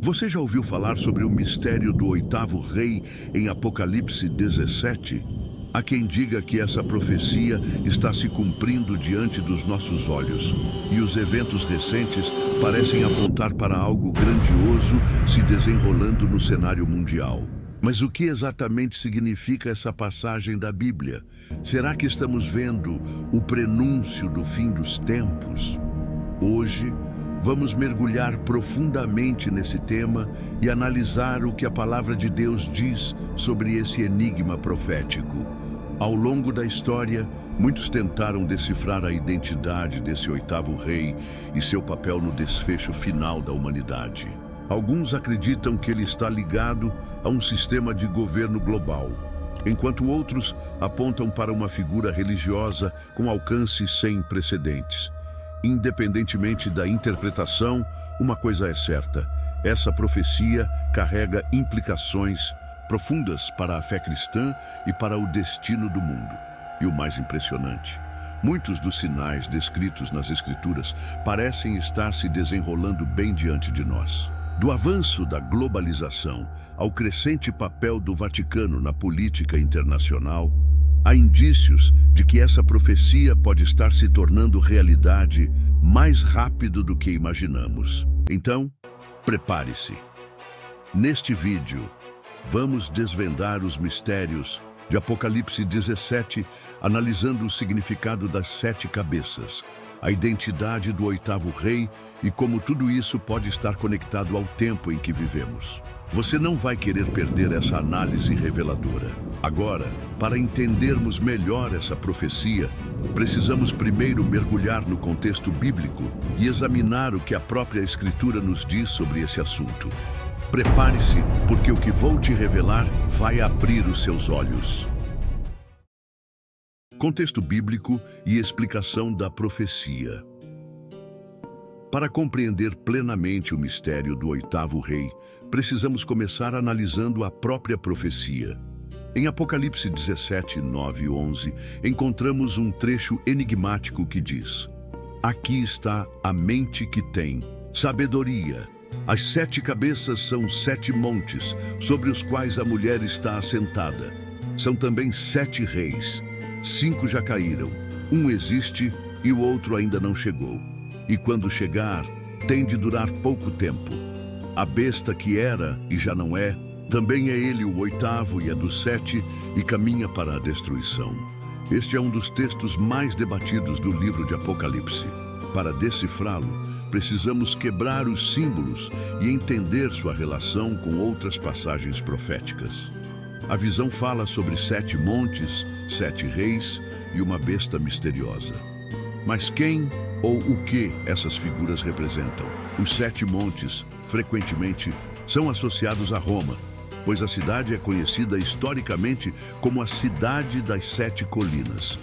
Você já ouviu falar sobre o mistério do oitavo rei em Apocalipse 17? Há quem diga que essa profecia está se cumprindo diante dos nossos olhos, e os eventos recentes parecem apontar para algo grandioso se desenrolando no cenário mundial. Mas o que exatamente significa essa passagem da Bíblia? Será que estamos vendo o prenúncio do fim dos tempos? Hoje, vamos mergulhar profundamente nesse tema e analisar o que a palavra de Deus diz sobre esse enigma profético. Ao longo da história, muitos tentaram decifrar a identidade desse oitavo rei e seu papel no desfecho final da humanidade. Alguns acreditam que ele está ligado a um sistema de governo global, enquanto outros apontam para uma figura religiosa com alcance sem precedentes. Independentemente da interpretação, uma coisa é certa: essa profecia carrega implicações profundas para a fé cristã e para o destino do mundo. E o mais impressionante, muitos dos sinais descritos nas Escrituras parecem estar se desenrolando bem diante de nós. Do avanço da globalização ao crescente papel do Vaticano na política internacional, há indícios de que essa profecia pode estar se tornando realidade mais rápido do que imaginamos. Então, prepare-se. Neste vídeo, vamos desvendar os mistérios de Apocalipse 17, analisando o significado das 7 cabeças, a identidade do oitavo rei e como tudo isso pode estar conectado ao tempo em que vivemos. Você não vai querer perder essa análise reveladora. Agora, para entendermos melhor essa profecia, precisamos primeiro mergulhar no contexto bíblico e examinar o que a própria Escritura nos diz sobre esse assunto. Prepare-se, porque o que vou te revelar vai abrir os seus olhos. Contexto bíblico e explicação da profecia. Para compreender plenamente o mistério do oitavo rei, precisamos começar analisando a própria profecia. Em Apocalipse 17, 9 e 11, encontramos um trecho enigmático que diz: "Aqui está a mente que tem sabedoria. As 7 cabeças são 7 montes, sobre os quais a mulher está assentada. São também 7 reis. 5 já caíram, um existe e o outro ainda não chegou. E quando chegar, tem de durar pouco tempo. A besta que era e já não é, também é ele o oitavo e é dos 7 e caminha para a destruição." Este é um dos textos mais debatidos do livro de Apocalipse. Para decifrá-lo, precisamos quebrar os símbolos e entender sua relação com outras passagens proféticas. A visão fala sobre 7 montes, 7 reis e uma besta misteriosa. Mas quem ou o que essas figuras representam? Os 7 montes, frequentemente, são associados a Roma, pois a cidade é conhecida historicamente como a Cidade das 7 Colinas.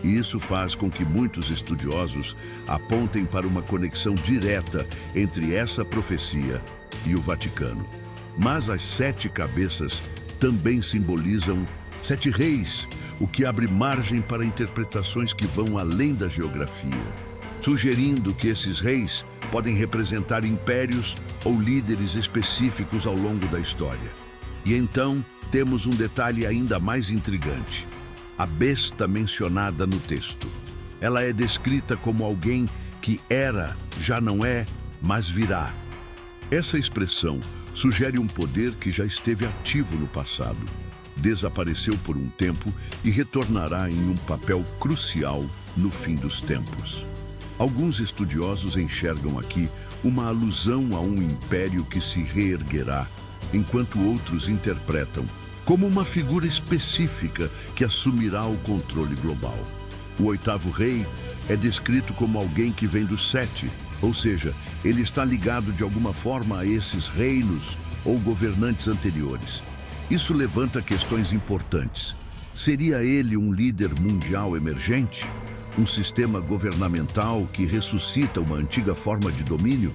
E isso faz com que muitos estudiosos apontem para uma conexão direta entre essa profecia e o Vaticano. Mas as 7 cabeças também simbolizam 7 reis, o que abre margem para interpretações que vão além da geografia, sugerindo que esses reis podem representar impérios ou líderes específicos ao longo da história. E então temos um detalhe ainda mais intrigante: a besta mencionada no texto. Ela é descrita como alguém que era, já não é, mas virá. Essa expressão sugere um poder que já esteve ativo no passado, desapareceu por um tempo e retornará em um papel crucial no fim dos tempos. Alguns estudiosos enxergam aqui uma alusão a um império que se reerguerá, enquanto outros interpretam como uma figura específica que assumirá o controle global. O oitavo rei é descrito como alguém que vem dos 7, ou seja, ele está ligado de alguma forma a esses reinos ou governantes anteriores. Isso levanta questões importantes. Seria ele um líder mundial emergente? Um sistema governamental que ressuscita uma antiga forma de domínio?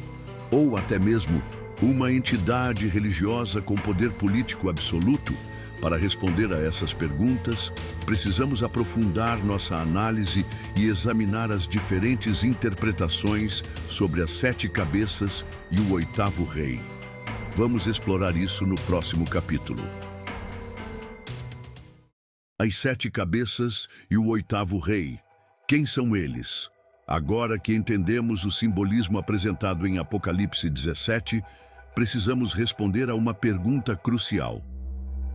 Ou até mesmo uma entidade religiosa com poder político absoluto? Para responder a essas perguntas, precisamos aprofundar nossa análise e examinar as diferentes interpretações sobre as 7 cabeças e o oitavo rei. Vamos explorar isso no próximo capítulo. As 7 cabeças e o 8º rei. Quem são eles? Agora que entendemos o simbolismo apresentado em Apocalipse 17, precisamos responder a uma pergunta crucial.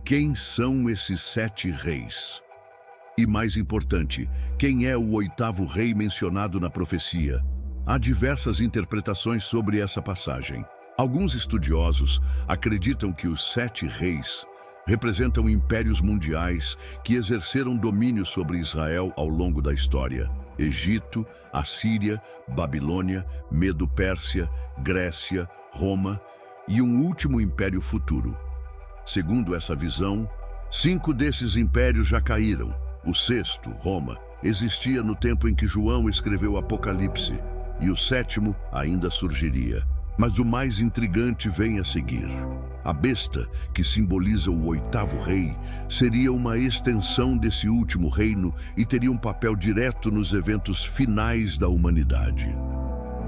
Quem são esses 7 reis? E mais importante, quem é o 8º rei mencionado na profecia? Há diversas interpretações sobre essa passagem. Alguns estudiosos acreditam que os 7 reis representam impérios mundiais que exerceram domínio sobre Israel ao longo da história. Egito, Assíria, Babilônia, Medo-Pérsia, Grécia, Roma e um último império futuro. Segundo essa visão, 5 desses impérios já caíram. O 6º, Roma, existia no tempo em que João escreveu Apocalipse, e o 7º ainda surgiria. Mas o mais intrigante vem a seguir. A besta, que simboliza o 8º rei, seria uma extensão desse último reino e teria um papel direto nos eventos finais da humanidade.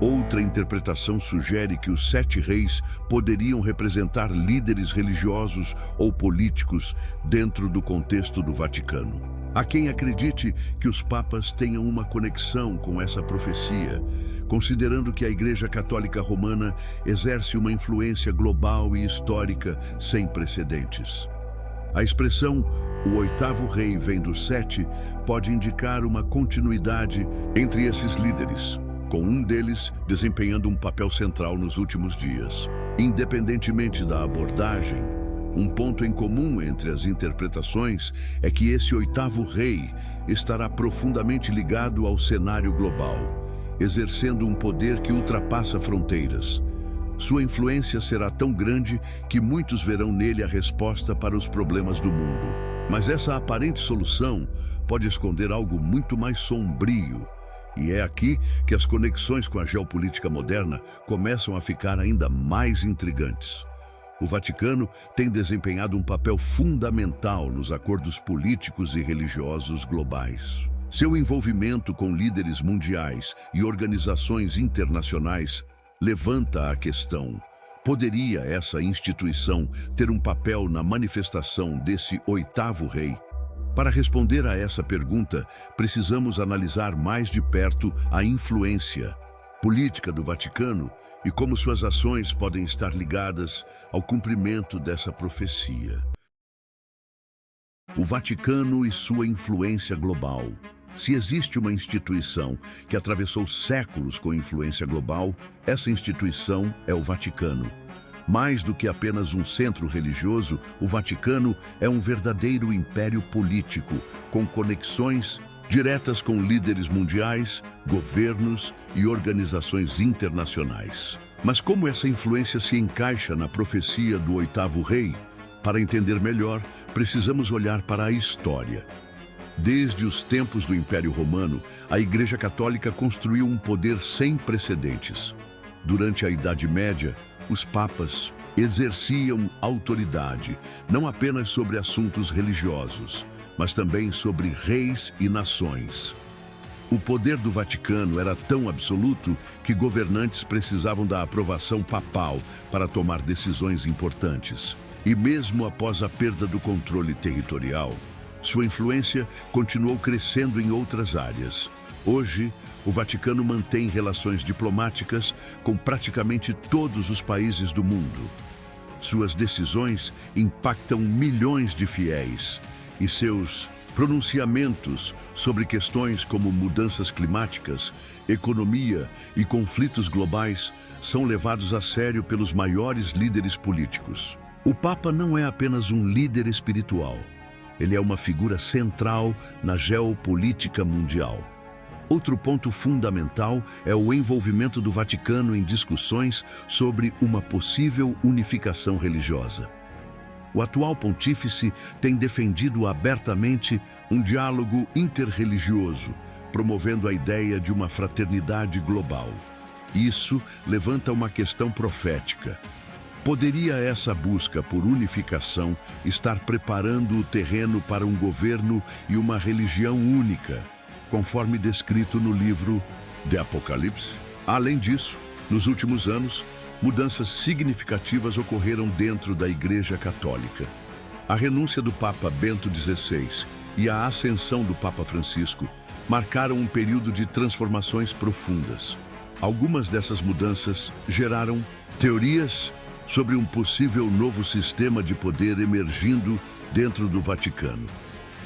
Outra interpretação sugere que os 7 reis poderiam representar líderes religiosos ou políticos dentro do contexto do Vaticano. Há quem acredite que os papas tenham uma conexão com essa profecia, considerando que a Igreja Católica Romana exerce uma influência global e histórica sem precedentes. A expressão "o 8º rei vem dos 7" pode indicar uma continuidade entre esses líderes, com um deles desempenhando um papel central nos últimos dias. Independentemente da abordagem, um ponto em comum entre as interpretações é que esse 8º rei estará profundamente ligado ao cenário global, exercendo um poder que ultrapassa fronteiras. Sua influência será tão grande que muitos verão nele a resposta para os problemas do mundo. Mas essa aparente solução pode esconder algo muito mais sombrio. E é aqui que as conexões com a geopolítica moderna começam a ficar ainda mais intrigantes. O Vaticano tem desempenhado um papel fundamental nos acordos políticos e religiosos globais. Seu envolvimento com líderes mundiais e organizações internacionais levanta a questão: poderia essa instituição ter um papel na manifestação desse 8º rei? Para responder a essa pergunta, precisamos analisar mais de perto a influência política do Vaticano e como suas ações podem estar ligadas ao cumprimento dessa profecia. O Vaticano e sua influência global. Se existe uma instituição que atravessou séculos com influência global, essa instituição é o Vaticano. Mais do que apenas um centro religioso, o Vaticano é um verdadeiro império político, com conexões diretas com líderes mundiais, governos e organizações internacionais. Mas como essa influência se encaixa na profecia do 8º rei? Para entender melhor, precisamos olhar para a história. Desde os tempos do Império Romano, a Igreja Católica construiu um poder sem precedentes. Durante a Idade Média, os papas exerciam autoridade, não apenas sobre assuntos religiosos, mas também sobre reis e nações. O poder do Vaticano era tão absoluto que governantes precisavam da aprovação papal para tomar decisões importantes. E mesmo após a perda do controle territorial, sua influência continuou crescendo em outras áreas. Hoje, o Vaticano mantém relações diplomáticas com praticamente todos os países do mundo. Suas decisões impactam milhões de fiéis, e seus pronunciamentos sobre questões como mudanças climáticas, economia e conflitos globais são levados a sério pelos maiores líderes políticos. O Papa não é apenas um líder espiritual. Ele é uma figura central na geopolítica mundial. Outro ponto fundamental é o envolvimento do Vaticano em discussões sobre uma possível unificação religiosa. O atual pontífice tem defendido abertamente um diálogo interreligioso, promovendo a ideia de uma fraternidade global. Isso levanta uma questão profética. Poderia essa busca por unificação estar preparando o terreno para um governo e uma religião única, conforme descrito no livro de Apocalipse? Além disso, nos últimos anos, mudanças significativas ocorreram dentro da Igreja Católica. A renúncia do Papa Bento XVI e a ascensão do Papa Francisco marcaram um período de transformações profundas. Algumas dessas mudanças geraram teorias sobre um possível novo sistema de poder emergindo dentro do Vaticano.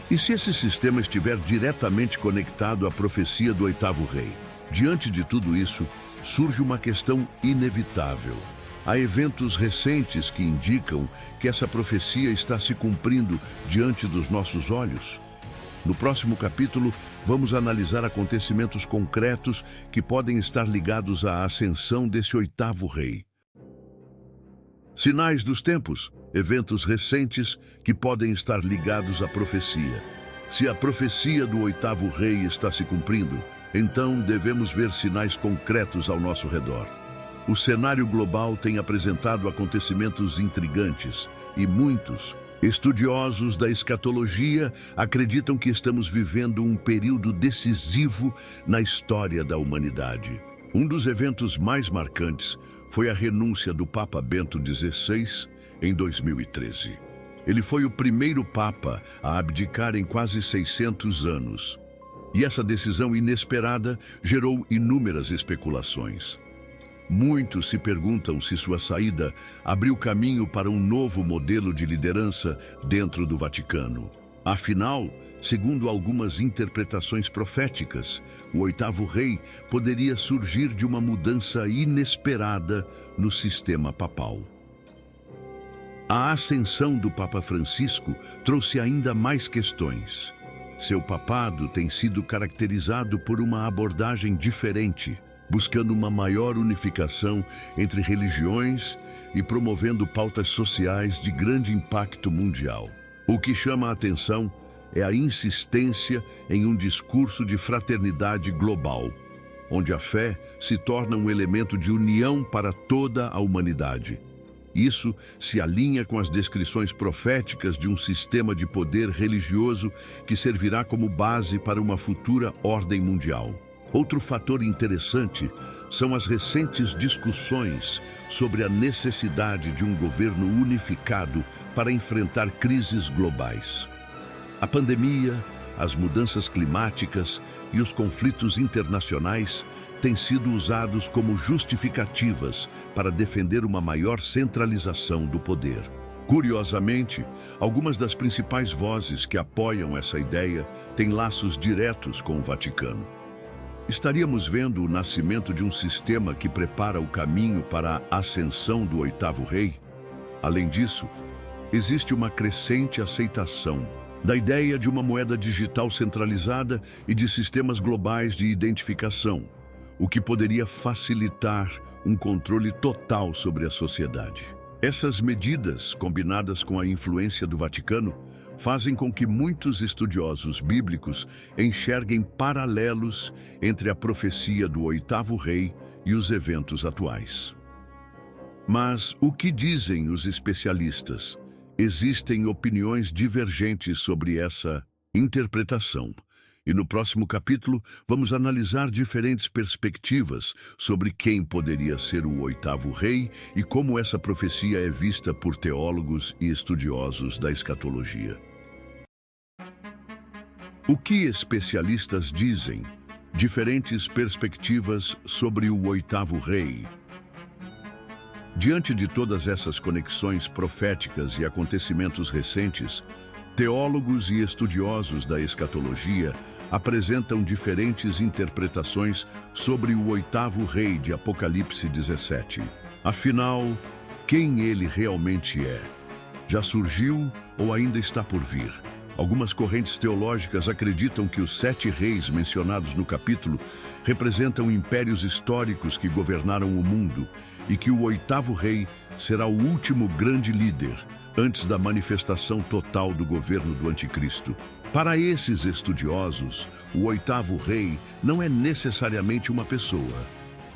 E se esse sistema estiver diretamente conectado à profecia do oitavo rei? Diante de tudo isso, surge uma questão inevitável. Há eventos recentes que indicam que essa profecia está se cumprindo diante dos nossos olhos. No próximo capítulo, vamos analisar acontecimentos concretos que podem estar ligados à ascensão desse oitavo rei. Sinais dos tempos, eventos recentes que podem estar ligados à profecia. Se a profecia do oitavo rei está se cumprindo, então devemos ver sinais concretos ao nosso redor. O cenário global tem apresentado acontecimentos intrigantes e muitos estudiosos da escatologia acreditam que estamos vivendo um período decisivo na história da humanidade. Um dos eventos mais marcantes foi a renúncia do Papa Bento XVI em 2013. Ele foi o primeiro Papa a abdicar em quase 600 anos. E essa decisão inesperada gerou inúmeras especulações. Muitos se perguntam se sua saída abriu caminho para um novo modelo de liderança dentro do Vaticano. Afinal, segundo algumas interpretações proféticas, o oitavo rei poderia surgir de uma mudança inesperada no sistema papal. A ascensão do Papa Francisco trouxe ainda mais questões. Seu papado tem sido caracterizado por uma abordagem diferente, buscando uma maior unificação entre religiões e promovendo pautas sociais de grande impacto mundial. O que chama a atenção é a insistência em um discurso de fraternidade global, onde a fé se torna um elemento de união para toda a humanidade. Isso se alinha com as descrições proféticas de um sistema de poder religioso que servirá como base para uma futura ordem mundial. Outro fator interessante são as recentes discussões sobre a necessidade de um governo unificado para enfrentar crises globais. A pandemia, as mudanças climáticas e os conflitos internacionais têm sido usados como justificativas para defender uma maior centralização do poder. Curiosamente, algumas das principais vozes que apoiam essa ideia têm laços diretos com o Vaticano. Estaríamos vendo o nascimento de um sistema que prepara o caminho para a ascensão do oitavo rei? Além disso, existe uma crescente aceitação da ideia de uma moeda digital centralizada e de sistemas globais de identificação, o que poderia facilitar um controle total sobre a sociedade. Essas medidas, combinadas com a influência do Vaticano, fazem com que muitos estudiosos bíblicos enxerguem paralelos entre a profecia do oitavo rei e os eventos atuais. Mas o que dizem os especialistas? Existem opiniões divergentes sobre essa interpretação. E no próximo capítulo, vamos analisar diferentes perspectivas sobre quem poderia ser o oitavo rei e como essa profecia é vista por teólogos e estudiosos da escatologia. O que especialistas dizem? Diferentes perspectivas sobre o oitavo rei. Diante de todas essas conexões proféticas e acontecimentos recentes, teólogos e estudiosos da escatologia apresentam diferentes interpretações sobre o oitavo rei de Apocalipse 17. Afinal, quem ele realmente é? Já surgiu ou ainda está por vir? Algumas correntes teológicas acreditam que os 7 reis mencionados no capítulo representam impérios históricos que governaram o mundo e que o oitavo rei será o último grande líder antes da manifestação total do governo do anticristo. Para esses estudiosos, o oitavo rei não é necessariamente uma pessoa,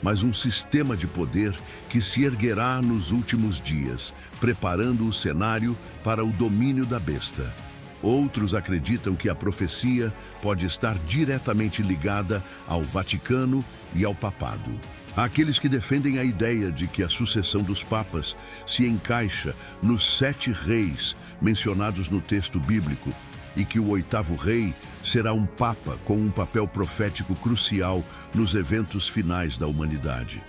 mas um sistema de poder que se erguerá nos últimos dias, preparando o cenário para o domínio da besta. Outros acreditam que a profecia pode estar diretamente ligada ao Vaticano e ao papado. Há aqueles que defendem a ideia de que a sucessão dos papas se encaixa nos 7 reis mencionados no texto bíblico e que o 8º rei será um papa com um papel profético crucial nos eventos finais da humanidade.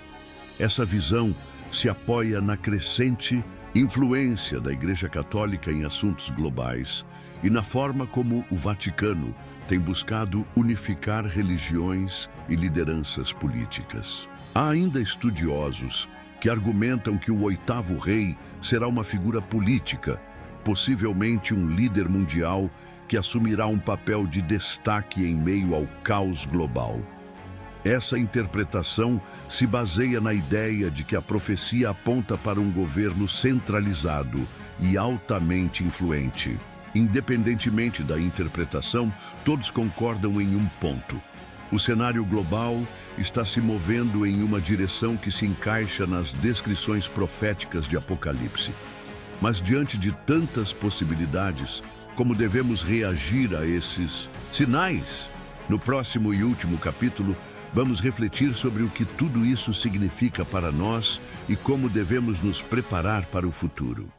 Essa visão se apoia na crescente influência da Igreja Católica em assuntos globais e na forma como o Vaticano tem buscado unificar religiões e lideranças políticas. Há ainda estudiosos que argumentam que o 8º rei será uma figura política, possivelmente um líder mundial que assumirá um papel de destaque em meio ao caos global. Essa interpretação se baseia na ideia de que a profecia aponta para um governo centralizado e altamente influente. Independentemente da interpretação, todos concordam em um ponto. O cenário global está se movendo em uma direção que se encaixa nas descrições proféticas de Apocalipse. Mas diante de tantas possibilidades, como devemos reagir a esses sinais? No próximo e último capítulo, vamos refletir sobre o que tudo isso significa para nós e como devemos nos preparar para o futuro.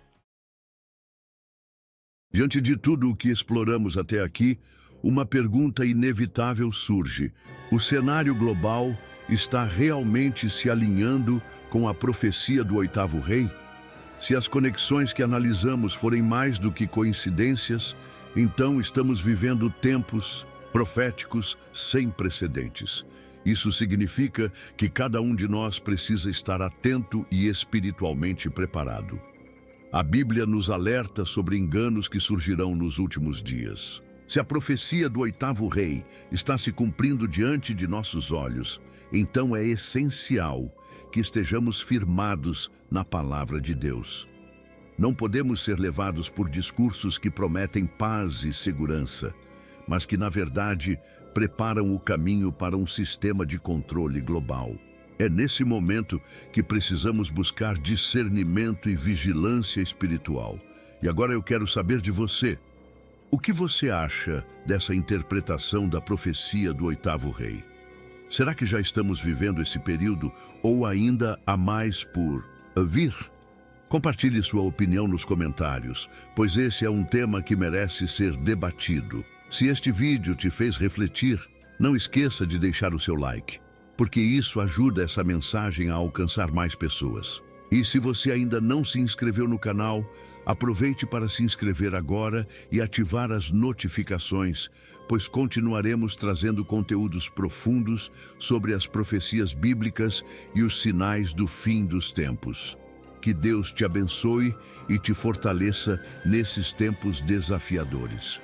Diante de tudo o que exploramos até aqui, uma pergunta inevitável surge: o cenário global está realmente se alinhando com a profecia do 8º rei? Se as conexões que analisamos forem mais do que coincidências, então estamos vivendo tempos proféticos sem precedentes. Isso significa que cada um de nós precisa estar atento e espiritualmente preparado. A Bíblia nos alerta sobre enganos que surgirão nos últimos dias. Se a profecia do 8º rei está se cumprindo diante de nossos olhos, então é essencial que estejamos firmados na palavra de Deus. Não podemos ser levados por discursos que prometem paz e segurança, mas que, na verdade, preparam o caminho para um sistema de controle global. É nesse momento que precisamos buscar discernimento e vigilância espiritual. E agora eu quero saber de você. O que você acha dessa interpretação da profecia do 8º rei? Será que já estamos vivendo esse período ou ainda há mais por vir? Compartilhe sua opinião nos comentários, pois esse é um tema que merece ser debatido. Se este vídeo te fez refletir, não esqueça de deixar o seu like, porque isso ajuda essa mensagem a alcançar mais pessoas. E se você ainda não se inscreveu no canal, aproveite para se inscrever agora e ativar as notificações, pois continuaremos trazendo conteúdos profundos sobre as profecias bíblicas e os sinais do fim dos tempos. Que Deus te abençoe e te fortaleça nesses tempos desafiadores.